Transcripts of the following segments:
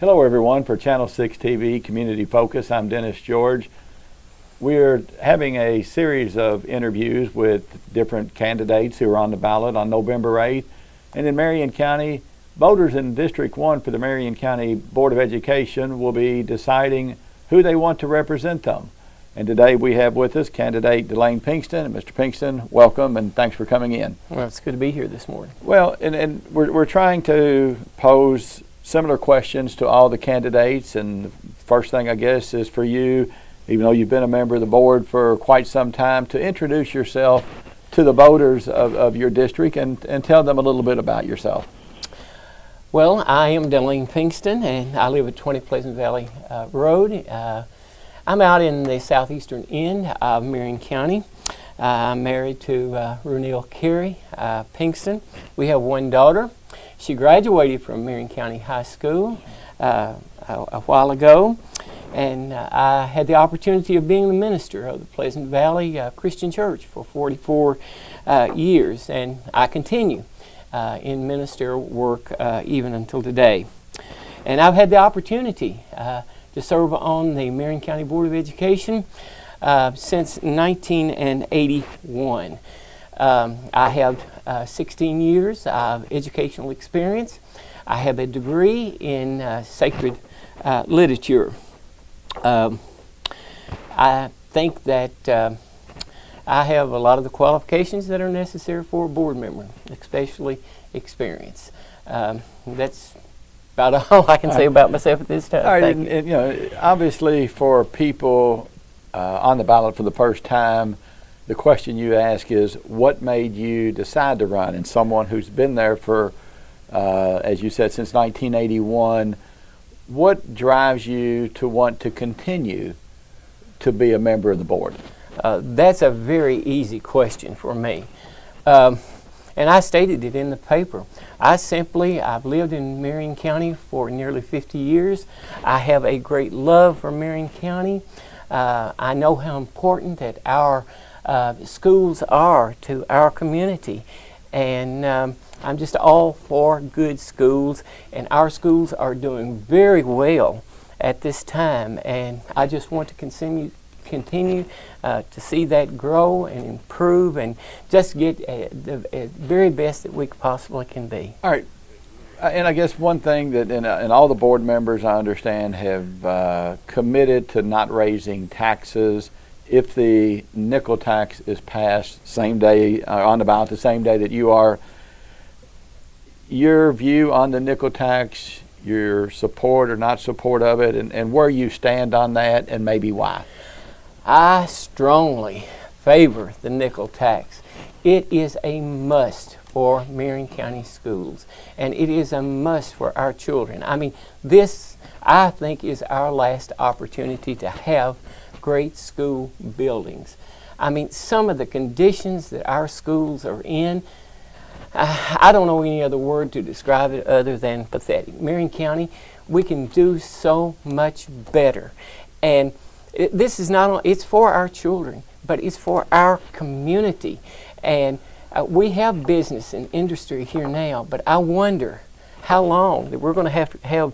Hello everyone, for Channel 6 TV Community Focus, I'm Dennis George. We're having a series of interviews with different candidates who are on the ballot on November 8th. And in Marion County, voters in District 1 for the Marion County Board of Education will be deciding who they want to represent them. And today we have with us candidate Delane Pinkston. And Mr. Pinkston, welcome and thanks for coming in. Well, it's good to be here this morning. Well, and we're trying to pose similar questions to all the candidates, and the first thing I guess is for you, even though you've been a member of the board for quite some time, to introduce yourself to the voters of your district and tell them a little bit about yourself. Well, I am Delane Pinkston and I live at 20 Pleasant Valley Road. I'm out in the southeastern end of Marion County. I'm married to Runeel Carey Pinkston. We have one daughter. She graduated from Marion County High School a while ago, and I had the opportunity of being the minister of the Pleasant Valley Christian Church for 44 years, and I continue in ministerial work even until today. And I've had the opportunity to serve on the Marion County Board of Education since 1981. I have 16 years of educational experience. I have a degree in sacred literature. I think that I have a lot of the qualifications that are necessary for a board member, especially experience. That's about all I can say about myself at this time. All right, and, you know, obviously for people on the ballot for the first time, the question you ask is, what made you decide to run? And someone who's been there for, as you said, since 1981, what drives you to want to continue to be a member of the board? That's a very easy question for me. And I stated it in the paper. I've lived in Marion County for nearly 50 years. I have a great love for Marion County. I know how important that our schools are to our community, and I'm just all for good schools, and our schools are doing very well at this time, and I just want to continue to see that grow and improve and just get the very best that we possibly can be. All right, and I guess one thing that and all the board members I understand have committed to not raising taxes. If the nickel tax is passed same day, on about the same day that you are, your view on the nickel tax, your support or not support of it, and where you stand on that, and maybe why? I strongly favor the nickel tax. It is a must for Marion County schools, and it is a must for our children. I mean, this, I think, is our last opportunity to have great school buildings. I mean, some of the conditions that our schools are in, I don't know any other word to describe it other than pathetic. Marion County, we can do so much better. And this is not only, it's for our children, but it's for our community. And we have business and industry here now, but I wonder how long that we're going to have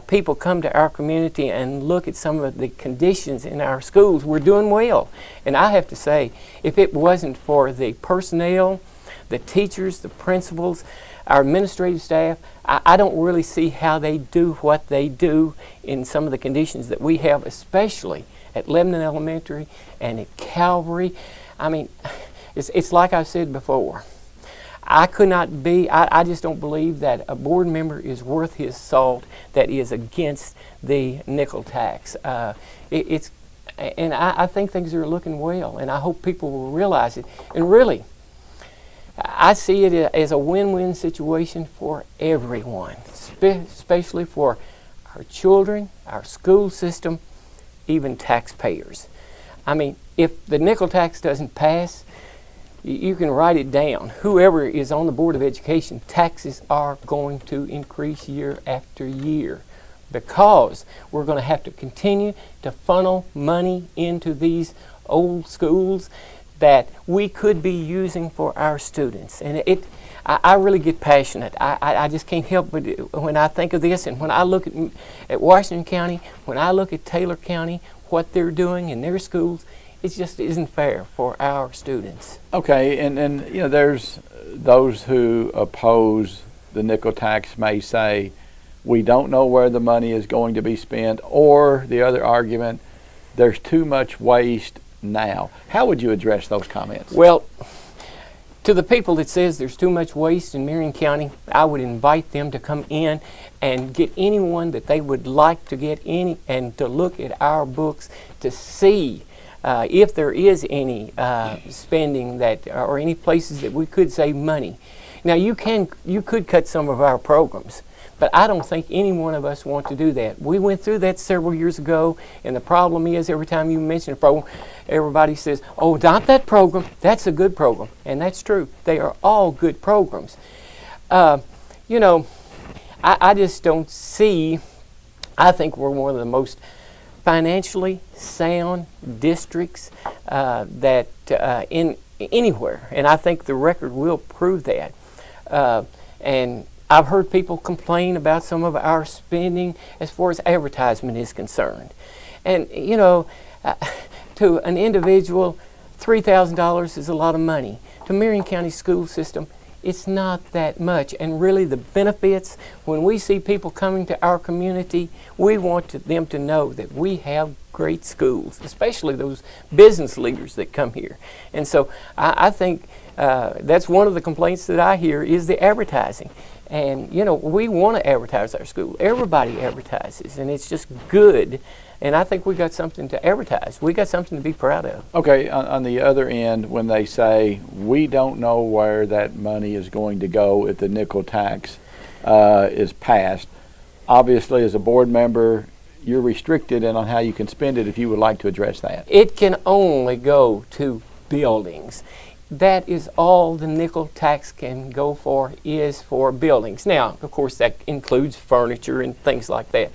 people come to our community and look at some of the conditions in our schools. We're doing well. And I have to say, if it wasn't for the personnel, the teachers, the principals, our administrative staff, I don't really see how they do what they do in some of the conditions that we have, especially at Lebanon Elementary and at Calvary. I mean, it's like I said before. I just don't believe that a board member is worth his salt that is against the nickel tax. And I think things are looking well, and I hope people will realize it. And really, I see it as a win-win situation for everyone, especially for our children, our school system, even taxpayers. I mean, if the nickel tax doesn't pass, you can write it down. Whoever is on the Board of Education, taxes are going to increase year after year because we're going to have to continue to funnel money into these old schools that we could be using for our students. And I really get passionate. I just can't help but when I think of this, and when I look at Washington County, when I look at Taylor County, what they're doing in their schools, it just isn't fair for our students. Okay, and you know, there's those who oppose the nickel tax may say, we don't know where the money is going to be spent, or the other argument, there's too much waste now. How would you address those comments? Well, to the people that says there's too much waste in Marion County, I would invite them to come in and get anyone that they would like to get any, and to look at our books to see if there is any spending that, or any places that we could save money. Now you could cut some of our programs, but I don't think any one of us want to do that. We went through that several years ago, and the problem is every time you mention a program, everybody says, oh, not that program, that's a good program. And that's true. They are all good programs. You know, I just don't see, I think we're one of the most financially sound districts that in anywhere, and I think the record will prove that. And I've heard people complain about some of our spending as far as advertisement is concerned. And, you know, to an individual, $3,000 is a lot of money. To Marion County school system, it's not that much. And really the benefits, when we see people coming to our community, we want them to know that we have great schools, especially those business leaders that come here. And so I think that's one of the complaints that I hear is the advertising. And, you know, we want to advertise our school. Everybody advertises, and it's just good. And I think we got something to advertise. We got something to be proud of. Okay, on the other end, when they say, we don't know where that money is going to go if the nickel tax is passed, obviously as a board member, you're restricted in on how you can spend it if you would like to address that. It can only go to buildings. That is all the nickel tax can go for, is for buildings. Now, of course, that includes furniture and things like that.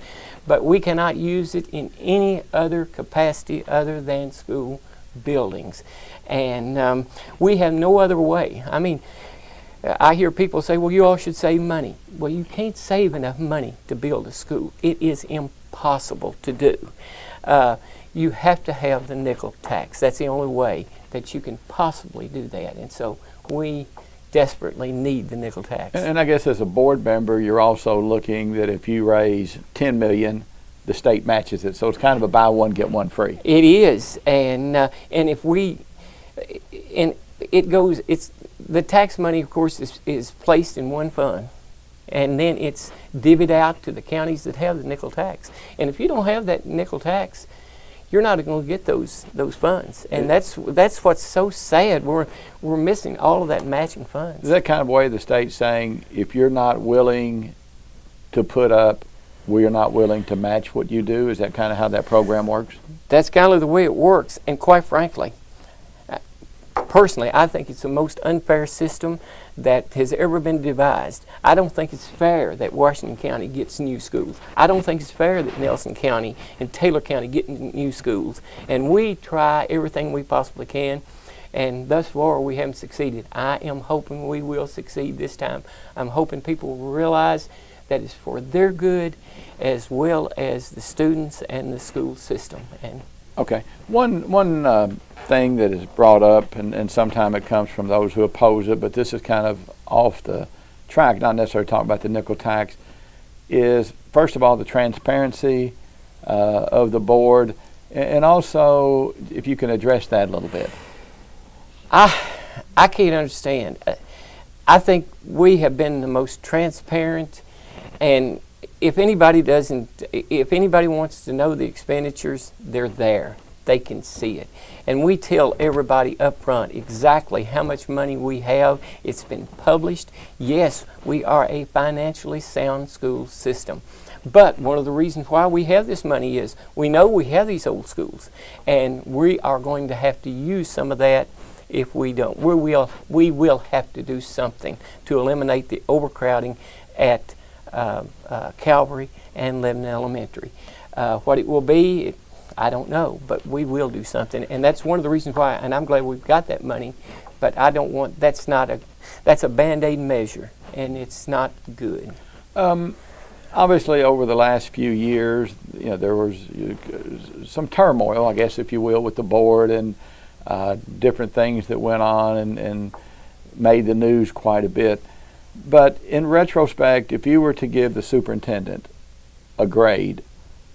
But we cannot use it in any other capacity other than school buildings. And we have no other way. I mean, I hear people say, well, you all should save money. Well, you can't save enough money to build a school. It is impossible to do. You have to have the nickel tax. That's the only way that you can possibly do that. And so we desperately need the nickel tax. And I guess as a board member, you're also looking that if you raise $10 million, the state matches it. So it's kind of a buy one, get one free. It is. And if we, and it goes, the tax money, of course, is placed in one fund. And then it's divvied out to the counties that have the nickel tax. And if you don't have that nickel tax, you're not going to get those funds, and that's what's so sad. We're missing all of that matching funds. Is that kind of way the state's saying, if you're not willing to put up, we're not willing to match what you do? Is that kind of how that program works? That's kind of the way it works, and quite frankly, personally, I think it's the most unfair system that has ever been devised. I don't think it's fair that Washington County gets new schools. I don't think it's fair that Nelson County and Taylor County get new schools. And we try everything we possibly can, and thus far we haven't succeeded. I am hoping we will succeed this time. I'm hoping people will realize that it's for their good as well as the students and the school system. And okay. One thing that is brought up, and sometimes it comes from those who oppose it, but this is kind of off the track, not necessarily talking about the nickel tax, is first of all the transparency of the board, and also if you can address that a little bit. I can't understand. I think we have been the most transparent, and if anybody wants to know the expenditures, they're there. They can see it. And we tell everybody up front exactly how much money we have. It's been published. Yes, we are a financially sound school system. But one of the reasons why we have this money is we know we have these old schools, and we are going to have to use some of that. If we don't, we will have to do something to eliminate the overcrowding at Calvary and Lebanon Elementary. What it will be, I don't know, but we will do something, and that's one of the reasons why, and I'm glad we've got that money but I don't want, that's a Band-Aid measure, and it's not good. Obviously, over the last few years, there was some turmoil, I guess, if you will, with the board and different things that went on and made the news quite a bit. But in retrospect, if you were to give the superintendent a grade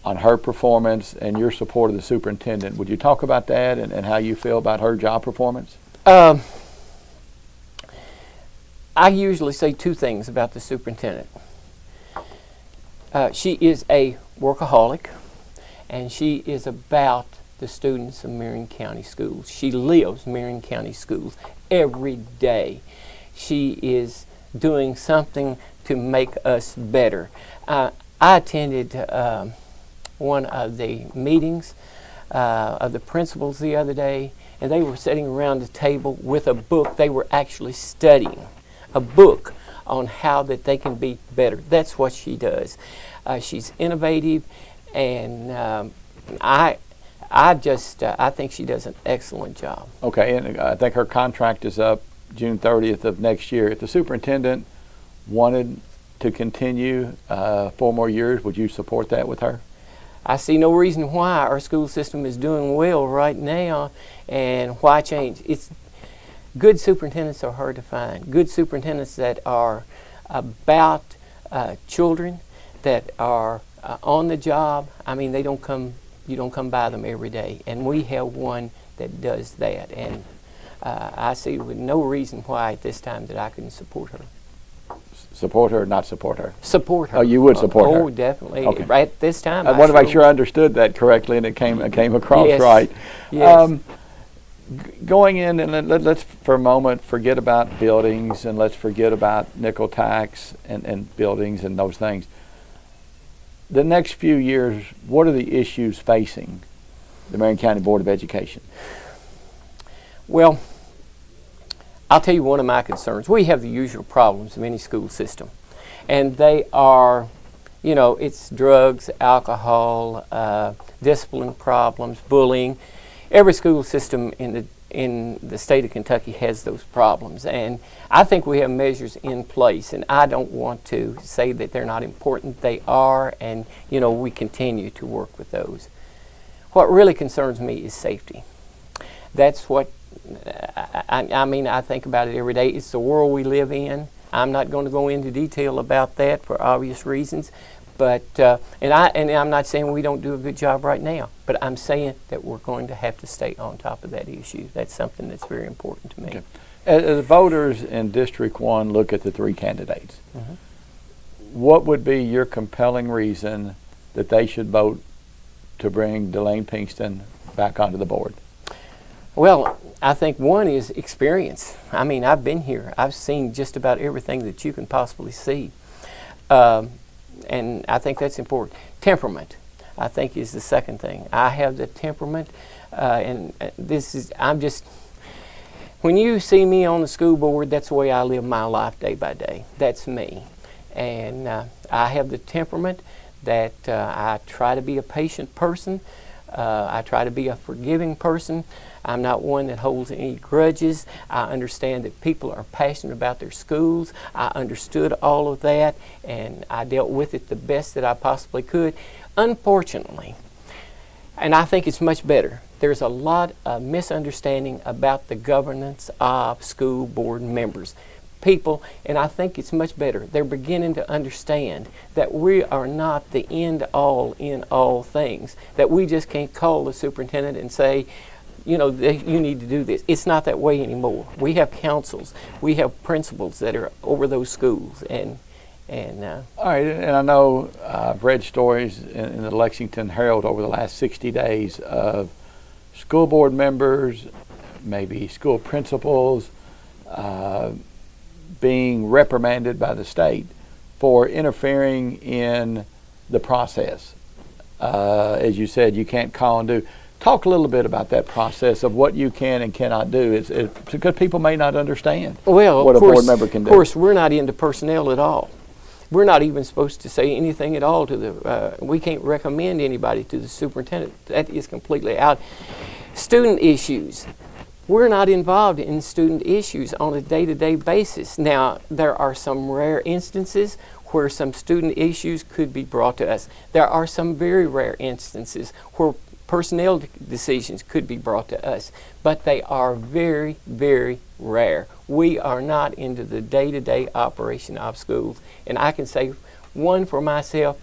on her performance and your support of the superintendent, would you talk about that and how you feel about her job performance? I usually say two things about the superintendent. She is a workaholic, and she is about the students of Marion County Schools. She lives Marion County Schools every day. She is doing something to make us better. I attended one of the meetings of the principals the other day, and they were sitting around the table with a book. They were actually studying a book on how that they can be better. That's what she does. She's innovative, and I think she does an excellent job. Okay, and I think her contract is up June 30th of next year. If the superintendent wanted to continue 4 more years, would you support that with her? I see no reason why. Our school system is doing well right now, and why change? Good superintendents are hard to find. Good superintendents that are about children, that are on the job. I mean, you don't come by them every day, and we have one that does that. And I see with no reason why at this time that I couldn't support her. Support her or not support her? Support her. Oh, you would support her? Oh, definitely. Okay. Right at this time. I want to make sure I understood that correctly and it came across yes. right. Yes. Going in, and let's for a moment forget about buildings, and let's forget about nickel tax and buildings and those things. The next few years, what are the issues facing the Marion County Board of Education? Well, I'll tell you one of my concerns. We have the usual problems of any school system, and they are, it's drugs, alcohol, discipline problems, bullying. Every school system in the state of Kentucky has those problems, and I think we have measures in place, and I don't want to say that they're not important. They are, and we continue to work with those. What really concerns me is safety. That's what I think about it every day. It's the world we live in. I'm not going to go into detail about that for obvious reasons, but and I'm not saying we don't do a good job right now, but I'm saying that we're going to have to stay on top of that issue. That's something that's very important to me. Okay. As voters in District 1 look at the 3 candidates, what would be your compelling reason that they should vote to bring Delane Pinkston back onto the board? Well, I think one is experience. I mean, I've been here. I've seen just about everything that you can possibly see. And I think that's important. Temperament, I think, is the second thing. I have the temperament, and when you see me on the school board, that's the way I live my life day by day. That's me. And I have the temperament that I try to be a patient person. I try to be a forgiving person. I'm not one that holds any grudges. I understand that people are passionate about their schools. I understood all of that, and I dealt with it the best that I possibly could. Unfortunately, and I think it's much better, there's a lot of misunderstanding about the governance of school board members. People, and I think it's much better, they're beginning to understand that we are not the end-all in all things, that we just can't call the superintendent and say, you need to do this. It's not that way anymore. We have councils, we have principals that are over those schools, and all right, and I know I've read stories in the Lexington Herald over the last 60 days of school board members, maybe school principals, being reprimanded by the state for interfering in the process. As you said, you can't call and do. Talk a little bit about that process of what you can and cannot do. It's because people may not understand what a board member can do. Of course, we're not into personnel at all. We're not even supposed to say anything at all to the, we can't recommend anybody to the superintendent. That is completely out. Student issues. we're not involved in student issues on a day-to-day basis. Now, there are some rare instances where some student issues could be brought to us. There are some very rare instances where personnel decisions could be brought to us, but they are very, very rare. We are not into the day-to-day operation of schools. And I can say one for myself,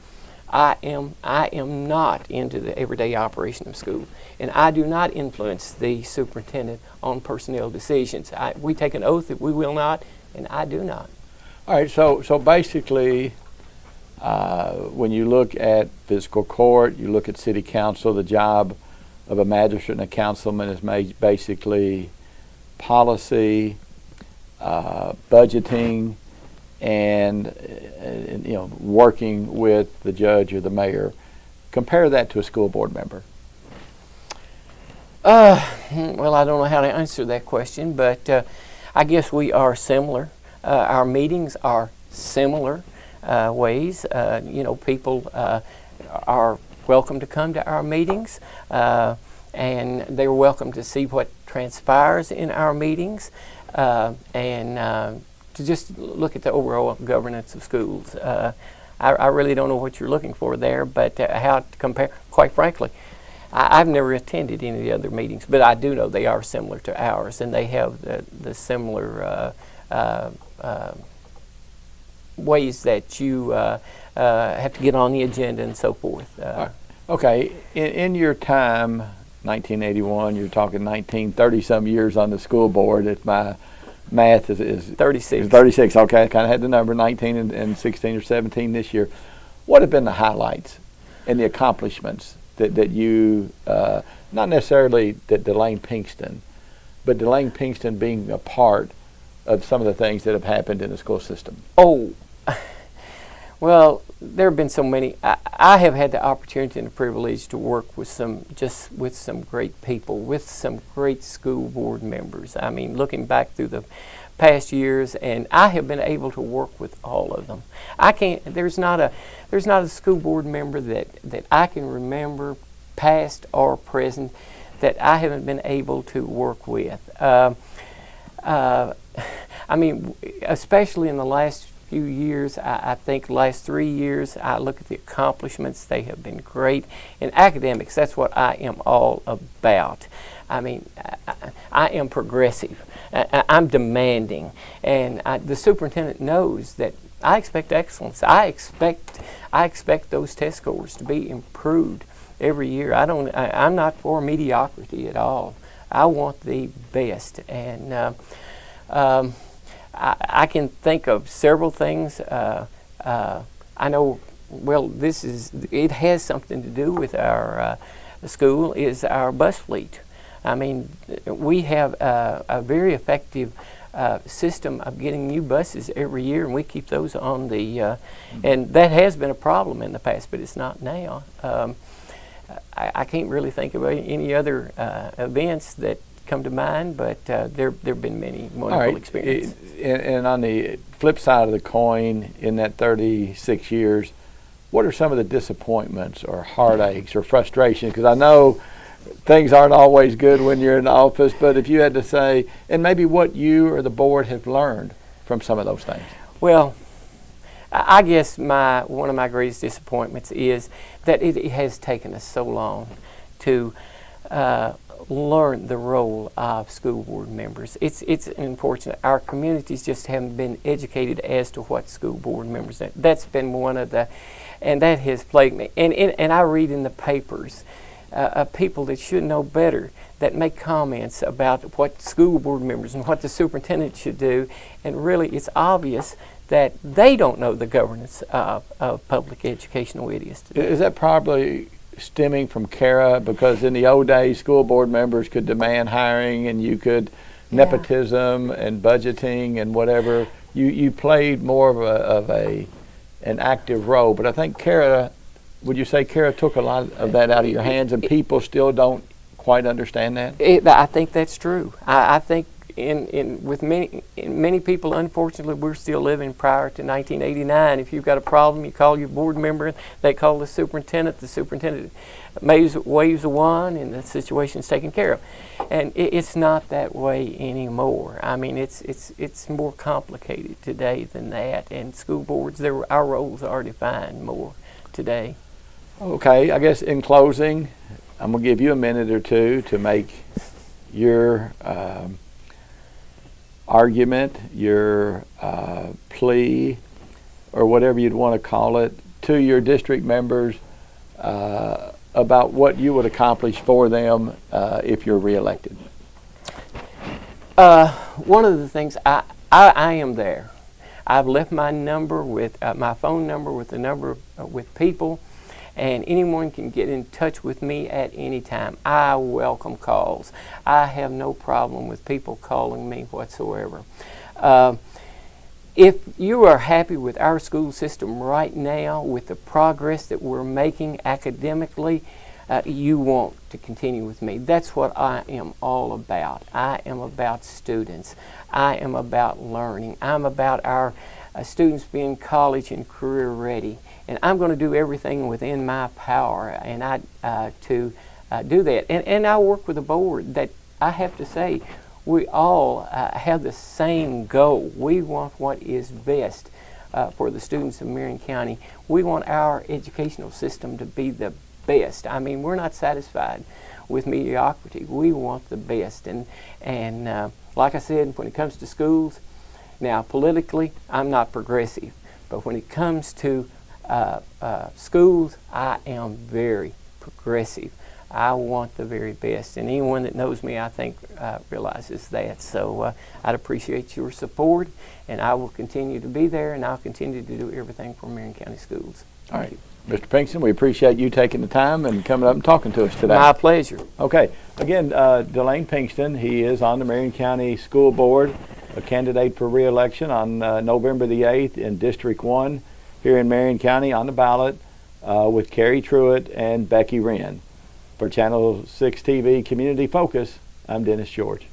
I am not into the everyday operation of school, and I do not influence the superintendent on personnel decisions. We take an oath that we will not, and I do not. All right, so basically, when you look at fiscal court, you look at city council, the job of a magistrate and a councilman is basically policy, budgeting, and working with the judge or the mayor. Compare that to a school board member. Well, I don't know how to answer that question, but I guess we are similar. Our meetings are similar ways. People are welcome to come to our meetings, and they're welcome to see what transpires in our meetings, and to just look at the overall governance of schools. I really don't know what you're looking for there, but how to compare, quite frankly, I've never attended any of the other meetings, but I do know they are similar to ours, and they have the similar ways that you have to get on the agenda and so forth. Okay, in your time, 1981, you're talking 30-some years on the school board. If my math is 36. 36, okay, I kind of had the number 19 and 16 or 17 this year. What have been the highlights and the accomplishments that you, not necessarily that Delane Pinkston, but Delane Pinkston being a part of some of the things that have happened in the school system? Oh, well, there have been so many. I have had the opportunity and the privilege to work with some great people, with some great school board members. I mean, looking back through the past years, and I have been able to work with all of them. There's not a school board member that I can remember, past or present, that I haven't been able to work with. I mean, especially in the last few years, I think the last 3 years, I look at the accomplishments. They have been great. In academics, that's what I am all about. I mean, I am progressive. I'm demanding. And the superintendent knows that I expect excellence. I expect those test scores to be improved every year. I'm not for mediocrity at all. I want the best. And I can think of several things. I know, well, it has something to do with our school, is our bus fleet. I mean, we have a very effective system of getting new buses every year, and we keep those on the, and that has been a problem in the past, but it's not now. I can't really think of any other events that come to mind, but there have been many wonderful experiences. And on the flip side of the coin, in that 36 years, what are some of the disappointments or heartaches or frustrations? Because I know things aren't always good when you're in the office, but if you had to say, and maybe what you or the board have learned from some of those things. Well, I guess one of my greatest disappointments is that it has taken us so long to learn the role of school board members. It's unfortunate. Our communities just haven't been educated as to what school board members are. That's been one of the, and that has plagued me. And I read in the papers people that should know better that make comments about what school board members and what the superintendent should do, and really it's obvious that they don't know the governance of public educational ideas today. Is that probably stemming from CARA? Because in the old days, school board members could demand hiring, and you could nepotism and budgeting and whatever. You played more of an active role, but I think CARA. Would you say CARA took a lot of that out of your hands, and people still don't quite understand that? I think that's true. I think with many people, unfortunately, we're still living prior to 1989. If you've got a problem, you call your board member, they call the superintendent waves a wand, and the situation's taken care of. And it's not that way anymore. I mean, it's more complicated today than that, and school boards, our roles are defined more today. Okay, I guess in closing, I'm going to give you a minute or two to make your argument, your plea, or whatever you'd want to call it, to your district members about what you would accomplish for them if you're reelected. One of the things, I am there. I've left my number with my phone number with the number with people, and anyone can get in touch with me at any time. I welcome calls. I have no problem with people calling me whatsoever. If you are happy with our school system right now, with the progress that we're making academically, you want to continue with me. That's what I am all about. I am about students. I am about learning. I'm about our students being college and career ready. And I'm going to do everything within my power and to do that. And I work with a board that I have to say, we all have the same goal. We want what is best for the students of Marion County. We want our educational system to be the best. I mean, we're not satisfied with mediocrity. We want the best. And like I said, when it comes to schools, now politically, I'm not progressive. But when it comes to schools, I am very progressive. I want the very best, and anyone that knows me, I think, realizes that. So I'd appreciate your support, and I will continue to be there, and I'll continue to do everything for Marion County Schools. All right. Mr. Pinkston, we appreciate you taking the time and coming up and talking to us today. My pleasure. Okay. Again, Delane Pinkston, he is on the Marion County School Board, a candidate for re-election on November the 8th in District 1 here in Marion County on the ballot with Carrie Truitt and Becky Wren. For Channel 6 TV Community Focus, I'm Dennis George.